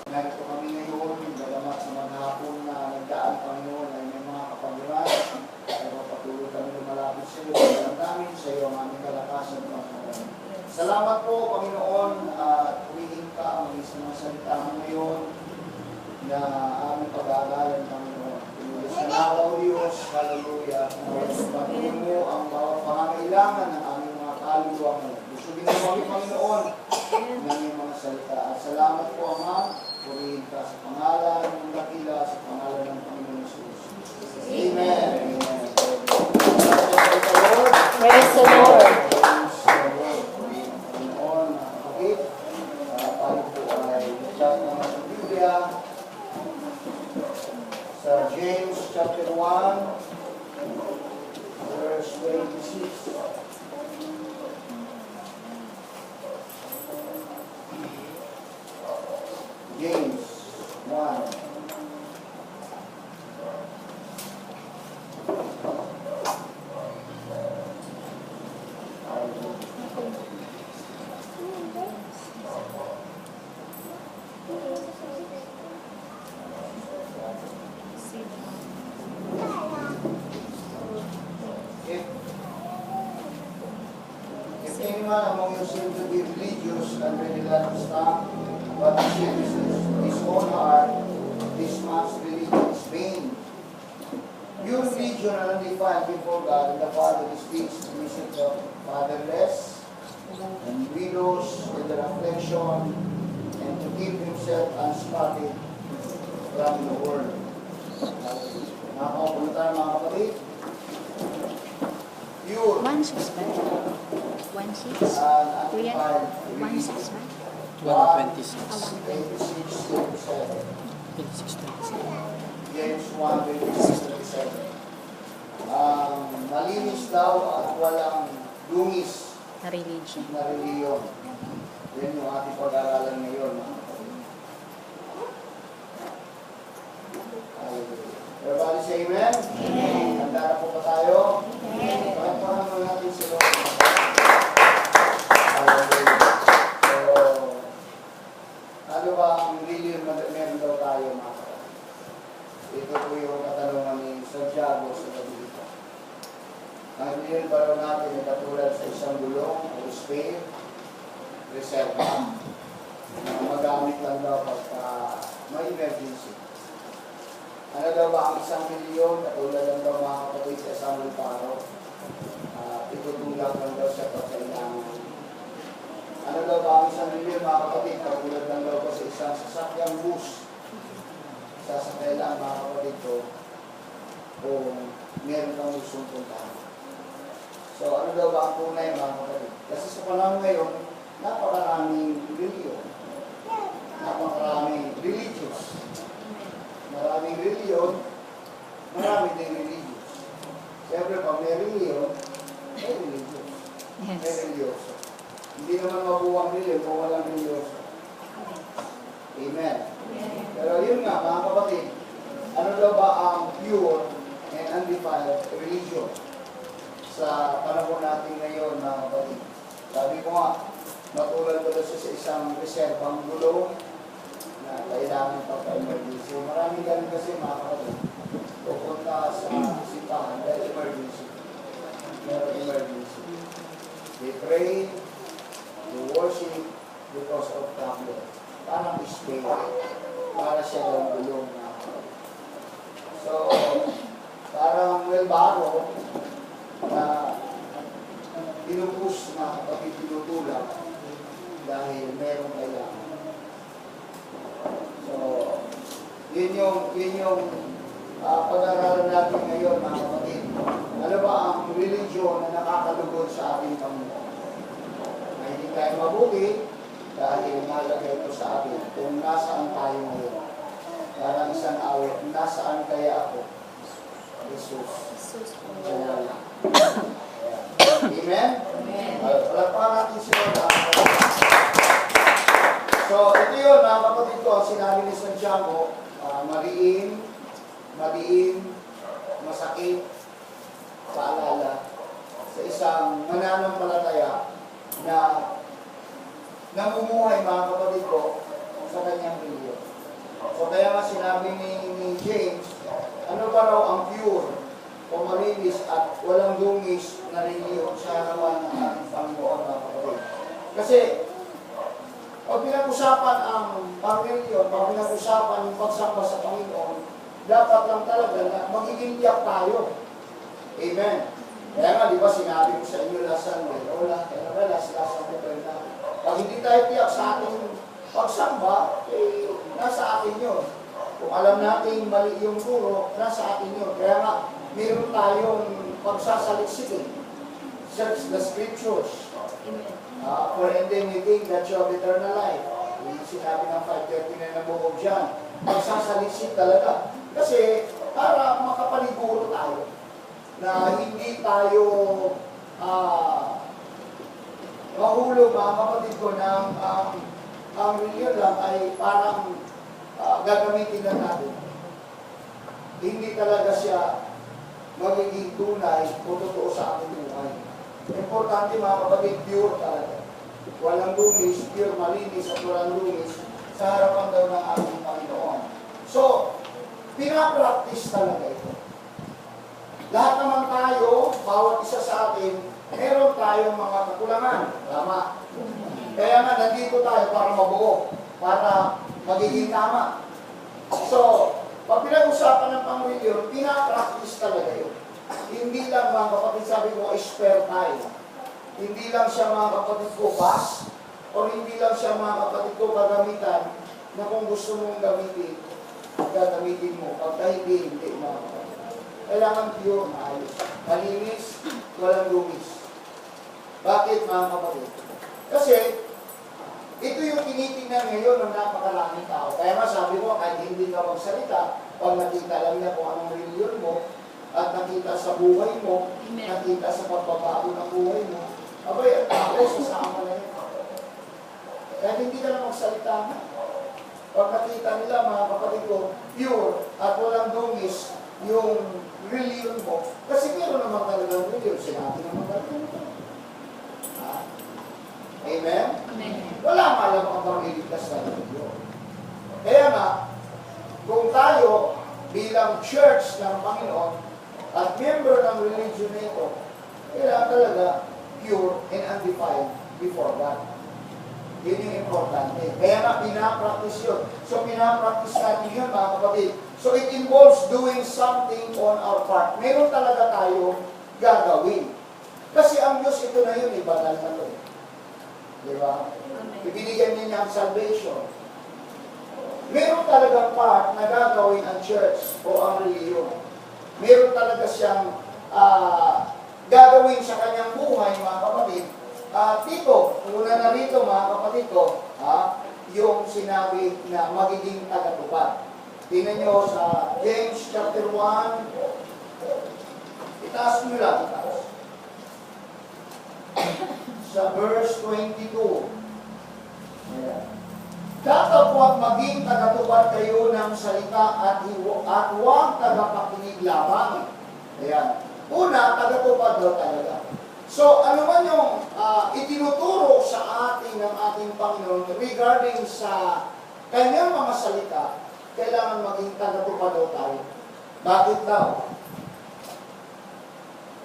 Narito kami ngayon, dalamat sa mga hapon na nagdaan, Panginoon, ay may mga kapaguran. Ay mapatuloy kami lumalapit sa iyo. Alam namin sa iyo ang aming kalakasan at mga. Salamat po, Panginoon, at humihin ka ang isang salita mo ngayon na aming pag-aaralan, Panginoon. Pinulis na nawa, O Diyos, hallelujah. Patuloy mo ang bawat pangangailangan ng aming mga kaluluwa mo. Busugin mo kami, Panginoon, ng iyong mga salita. At salamat po, Ama. Purihin ka sa pangalan ng dakila, sa pangalan ng Panginoon Jesus. Amen. Amen. Praise the Lord. Panginoon, mga kapatid, tayo po ay chat naman sa Biblia sa James chapter 1, verse 26. James 1. If anyone among you seems to be religious and really understand what he says in his own heart, this man's religion is vain. Your religion are undefiled before God, and the Father speaks to visit the fatherless and widows in their affliction, and to keep himself unspotted from the world. Nakakaupo na tayo, mga kapatid. Pure 1:6 ba? 1:6? and Kuya? undefiled 1:6 ba? 26. 26:27. 26. James 1:26-27. Malinis daw at walang dungis Na religion. na reliyon. Yan yung ating pag-aaralan ngayon. Everybody say amen? Amen. Handa na po ba tayo? Amen. Pagpahan mo natin si Lord. So, ano ba ang reliyon na meron daw tayo, mga kapatid? Ito po yung katanungan ni Santiago sa gabi dito. Ang reliyon ba raw natin ay katulad sa isang gulong o spare, reserva, na magamit lang daw pagka may emergency. Ano daw ba ang isang milyon? Katulad lang daw, mga kapatid, sa isang luparo. Itutulak lang daw siya pagkailangan. Ano daw ba ang isang milyon, mga kapatid? Katulad lang daw ko sa isang sasakyang bus. Sasakay lang, mga kapatid ko, kung meron kang gustong puntahan. So, ano daw ba ang tunay, mga kapatid? Kasi sa panahon ngayon, napakaraming reliyon. Napakaraming religious. Maraming reliyon, marami din religious. Siyempre, pag may reliyon, may religious. May religyoso. Hindi naman mabuwang reliyon kung walang religyoso. Amen. Pero yun nga, mga kapatid, ano daw ba ang pure and undefiled religion sa panahon natin ngayon, mga kapatid? Sabi ko nga, matulad ko siya sa isang reservang gulong na kailangan pagka-emergency. Maraming ganun kasi, mga kapatid, pupunta sa simbahan dahil emergency. Meron emergency. They pray, they worship because of problem. Parang spare. Para siya lang gulong, mga kapatid. So, parang wheelbarrow na pinupus, mga kapatid, pinutulak dahil merong kailangan. So, yun yung pag-aaralan natin ngayon, mga kapatid. Ano ba ang religion na nakakalugod sa ating Panginoon? Na hindi tayo mabuti dahil nalagay ito sa atin kung nasaan tayo ngayon. Parang isang awit, nasaan kaya ako? Jesus. Wala. Amen? Amen. Palagpakan natin si Lord. So, ito yun, mga kapatid ko, ang sinabi ni Santiago, madiin, masakit, paalala sa isang mananampalataya na namumuhay, mga kapatid ko, sa kanyang reliyon. So kaya nga sinabi ni James, ano ba raw ang pure o malinis at walang dungis na reliyon sa harapan ng ating Panginoon na kapatid. Kasi pag pinag-usapan ang pang-reliyon, pag pinag-usapan yung pagsamba sa Panginoon, dapat lang talaga na magiging tiyak tayo. Amen. Kaya nga, di ba sinabi ko sa inyo last Sunday, kaya nga last Sunday na, pag hindi tayo tiyak sa ating pagsamba, eh, nasa atin yun. Kung alam natin mali yung turo, nasa atin yun. Kaya nga, meron tayong pagsasaliksikin. Search the scriptures. For and then you think that you have eternal life. Yung sinabi ng 5:39 na buhog dyan. Pagsasaliksik talaga. Kasi, para makapaniguro tayo na hindi tayo mahulog, mga kapatid ko, ng ang reliyon lang ay parang gagamitin lang natin. Hindi talaga siya magiging tunay o totoo sa ating buhay. Importante mga kapatid, pure talaga. Walang dungis, pure, malinis at walang dungis sa harapan daw ng ating Panginoon. So, pinapractice talaga ito. Lahat naman tayo, bawat isa sa atin, meron tayong mga kakulangan. Tama. Kaya nga, nandito tayo para mabuo, para magiging tama. So, pag pinag-usapan ng pang-reliyon, pinapractice talaga yun. Hindi lang mga kapatid, sabi ko, spare time. Hindi lang siya mga kapatid ko, pass, o hindi lang siya mga kapatid ko, gagamitan na kung gusto mong gamitin, gagamitin mo. Pagka hindi mga kapatid. Kailangan pure na ayos. Malinis, walang lumis. Bakit mga kapatid? Kasi, ito yung tinitingnan ngayon ng napakaraming tao. Kaya nga sabi mo, kahit hindi ka magsalita, pag nakita lang niya kung anong reliyon mo, at nakita sa buhay mo, nakita sa pagbabago ng buhay mo, abay, at ako, sasama na yun. Kahit hindi ka na magsalita na. Pag nakita nila, mga kapatid ko, pure at walang dungis yung reliyon mo, kasi meron naman talagang reliyon, sinabi naman talaga. Amen? Amen. Wala malam ang pag-iligtas na reliyon. Kaya nga, kung tayo bilang church ng Panginoon at member ng religion nito, kailangan talaga pure and undefiled before God. Yun yung importante. Kaya nga, pinapractice yun. So, pinapractice natin yun, mga kapatid. So, it involves doing something on our part. Meron talaga tayo gagawin. Kasi ang Diyos, ito na yun, banal na to. Di ba? Ibinigyan niya ang salvation. Meron talagang part na gagawin ang church o ang reliyon. Meron talaga siyang gagawin sa kanyang buhay, mga kapatid. Tito, una na rito, mga kapatid ko, yung sinabi na magiging tagatupad. Tingnan nyo sa James chapter 1, itaas nyo lang, itaas. Sa verse 22. Ayan. Datapwat maging tagatupad kayo ng salita at huwag tagapakinig lamang. Ayan. Una, tagatupad daw talaga. So, ano man yung itinuturo sa atin ng ating Panginoon regarding sa kanyang mga salita, kailangan maging tagatupad daw tayo. Bakit daw?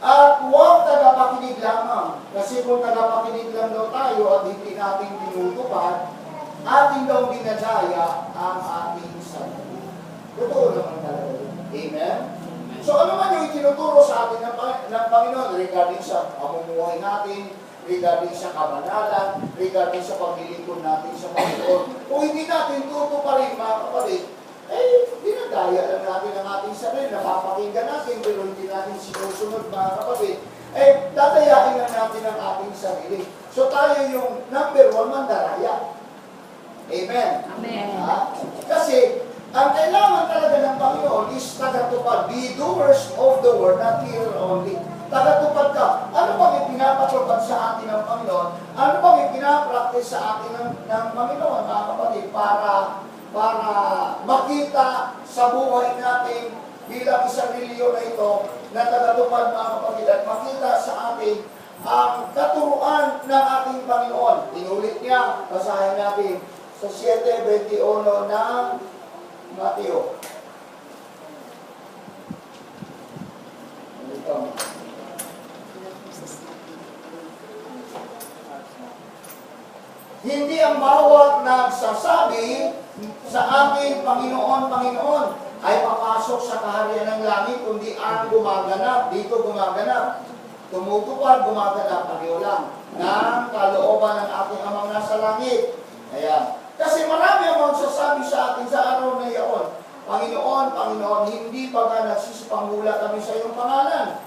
At huwag tagapakinig lamang. Kasi kung tagapakinig lang daw tayo at hindi natin tinutupad, ating daw dinadaya ang ating sarili. Totoo naman talaga yun. Amen? So ano man yung itinuturo sa atin ng Panginoon regarding sa pamumuhay natin, regarding sa kabanalan, regarding sa paglilingkod natin sa Panginoon, kung hindi natin tutuparin, mga kapatid, dinadaya lang natin ang ating sarili, napapakinggan natin, pero hindi natin sinusunod, mga kapatid, dadayain lang natin ang ating sarili. So tayo yung number 1 mandaraya. Amen? Amen. Kasi, ang kailangan talaga ng Panginoon is tagatupad. Be doers of the word, not hearer only. Tagatupad ka. Ano bang ipinapatupad sa atin ng Panginoon? Ano bang ipinapractice sa atin ng Panginoon, mga kapatid, para makita sa buhay natin bilang isang reliyon na ito na tagatupad, mga kapatid, at makita sa atin ang katuruan ng ating Panginoon. Inulit niya, basahin natin sa 7:21 ng Mateo. Ito. Hindi ang bawat nagsasabi sa akin, Panginoon, Panginoon, ay papasok sa kaharian ng langit, kundi ang gumaganap, dito gumaganap, tumutupad, gumaganap, pareho lang, ng kalooban ng ating amang nasa langit. Ayan. Kasi marami ang magsasabi sa atin sa araw na iyon, Panginoon, Panginoon, hindi ba ka nagsisipangula kami sa iyong pangalan?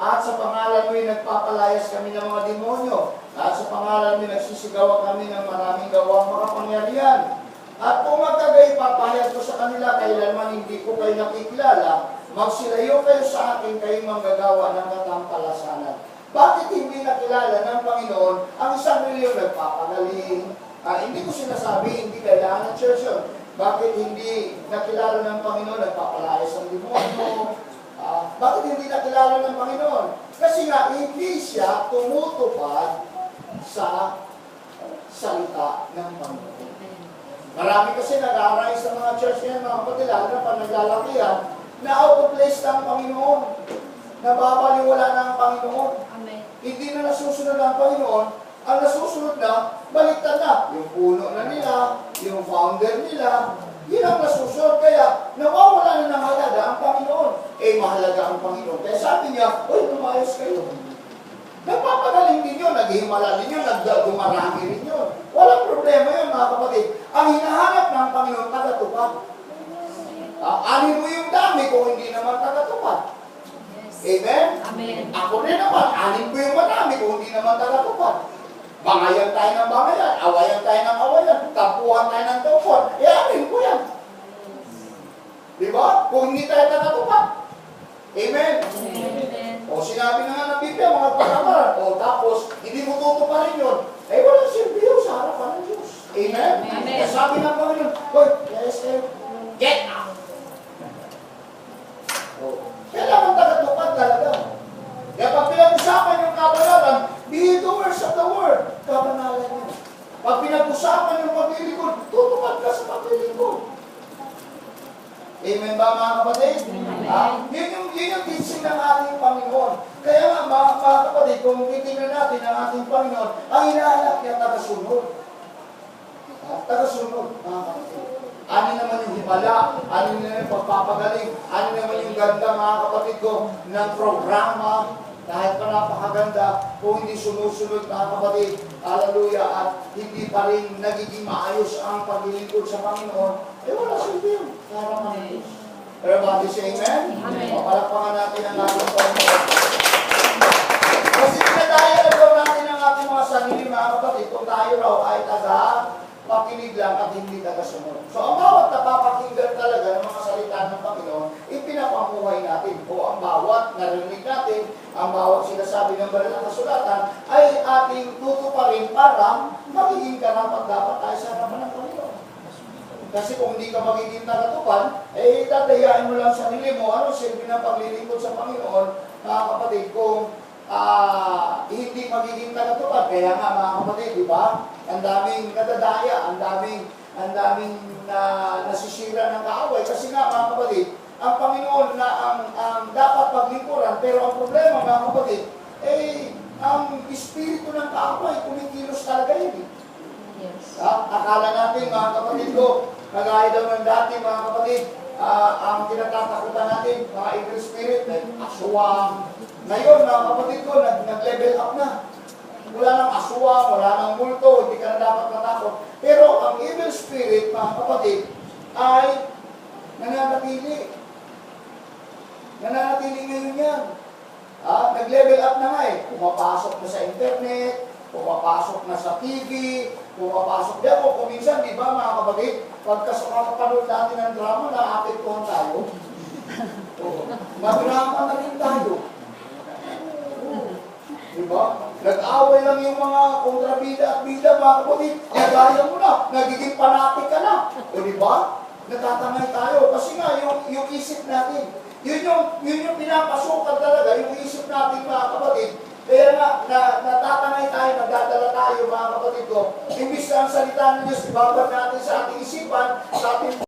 At sa pangalan mo'y nagpapalayas kami ng mga demonyo. At sa pangalan mo'y nagsisigawa kami ng maraming gawang makapangyarihan. At kung magkagay, papahayag ko sa kanila, kailanman hindi ko kayo nakikilala, magsilayo kayo sa akin, kayong manggagawa ng katampalasanan. Bakit hindi nakilala ng Panginoon ang 1,000,000 nagpapagaling? Hindi ko sinasabi, hindi kailangan ng church yun. Bakit hindi nakilala ng Panginoon, nagpapalayas ng demonyo? Bakit hindi nakilala ng Panginoon? Kasi nga, hindi siya tumutupad sa salita ng Panginoon. Marami kasi nag-aaray sa mga church ngayon, mga kapatid, lalo na pag naglalakihan, na out of place ng Panginoon. Nababaliwala na ang Panginoon. Amen. Hindi na nasusunod ang Panginoon. Ang nasusunod na, baliktad na. Yung puno na nila, yung founder nila, yun ang nasusunod. Kaya, nawawala na ng halaga ang Panginoon. Mahalaga ang Panginoon. Kaya sabi niya, uy, lumayos kayo. Nagpapagaling din yun, naghihimala din yun, nagdumarami rin yun. Walang problema yun, mga kapatid. Ang hinahanap ng Panginoon, tagatupad. Anin mo yung dami kung hindi naman tagatupad. Yes. Amen? Amen. Ako rin naman, anin ko yung madami kung hindi naman tagatupad. Bangayan tayo ng bangayan, awayan tayo ng awayan, tampuhan tayo ng tampuhan. Anin ko yan. Diba? Kung hindi tayo tagatupad. Amen? Amen. O sinabi na nga ng Biblia, mga pagkamaran. O tapos, hindi mo tutuparin yun. Walang silbi yun sa harapan ng Diyos. Amen? Amen. Kaya sabi ng Panginoon, hoy, yes, get out. Kailangan tagatupad talaga. Kaya pag pinag-usapan yung kabanalan, be doers of the word. Kabanalan yun. Pag pinag-usapan yung paglilingkod, tutupad ka sa paglilingkod. Amen ba mga kapatid? Yun yung teaching ng ating Panginoon. Kaya nga mga kapatid, kung titignan natin ang ating Panginoon, ang hinahanap niya tagasunod. Tagasunod mga kapatid. Ano naman yung himala, ano naman yung pagpapagaling, ano naman yung ganda mga kapatid ko ng programa, kahit pa napakaganda, kung hindi sumusunod mga kapatid, hallelujah, at hindi pa rin nagiging maayos ang paglilingkod sa Panginoon, wala silbi yun. Harapan ng Diyos. Everybody say amen? Amen. Papalakpakan natin ang ating Panginoon. Kasi pinadaya na daw natin ang ating mga sarili mga kapatid, kung tayo raw ay pakinig lang at hindi tagasunod. So ang bawat napapakinggan talaga ng mga salita ng Panginoon, ipinapamuhay natin. O ang bawat narinig natin, ang bawat sinasabi ng banal na kasulatan, ay ating tutuparin para magiging karapat dapat tayo sa harapan ng Panginoon. Kasi kung hindi ka magiging tagatupad, tatayain mo lang sarili mo, ano silbi ng paglilingkod sa Panginoon, mga kapatid, kung hindi magiging tagatupad. Kaya nga mga kapatid, di ba? Ang daming nadadaya, ang daming nasisira ng kaaway. Kasi nga mga kapatid, ang Panginoon na ang dapat paglingkuran, pero ang problema mga kapatid, ang espiritu ng kaaway, kumikilos talaga yun. Yes. Akala natin mga kapatid ko, kagaya daw ng dati mga kapatid, ang kinatatakutan natin, mga evil spirit, aswang. Ngayon mga kapatid ko, nag-level up na. Wala nang aswang, wala nang multo, hindi ka na dapat matakot. Pero ang evil spirit, mga kapatid, ay nananatili. Nananatili ngayon yan. Nag-level up na nga Pumapasok na sa internet, pumapasok na sa TV, pumapasok diyan. Kung minsan, di ba mga kapatid, pagka sa kakapanood natin ng drama, naapektuhan tayo. Madrama na rin tayo. Di ba? Nag-away lang yung mga kontrabida at bida, mga kapatid. Nagaya mo na, nagiging panatik ka na. O di ba? Natatangay tayo. Kasi nga, yung isip natin, yun yung pinapasukan talaga, yung isip natin, mga kapatid. Kaya nga, natatangay tayo, nagdadala tayo, mga kapatid ko. Imbis na ang salita ng Diyos, ibabag natin sa ating isipan, sa ating